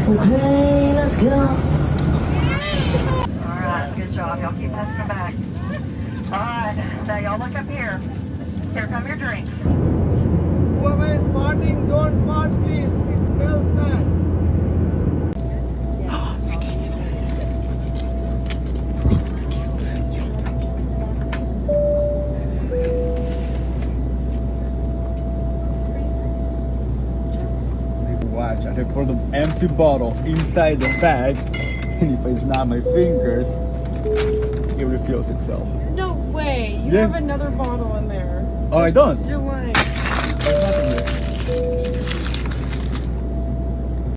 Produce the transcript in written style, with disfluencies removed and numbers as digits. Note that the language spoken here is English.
Okay, let's go. Alright, good job. Y'all keep passing them back. Alright, now y'all look up here. Here come your drinks. Whoever is farting, don't fart, please. It smells bad. Watch, I pour the empty bottle inside the bag, and if I snap my fingers, it refills itself. No way. You Yeah. have another bottle in there. Oh, I don't. July. There's nothing there.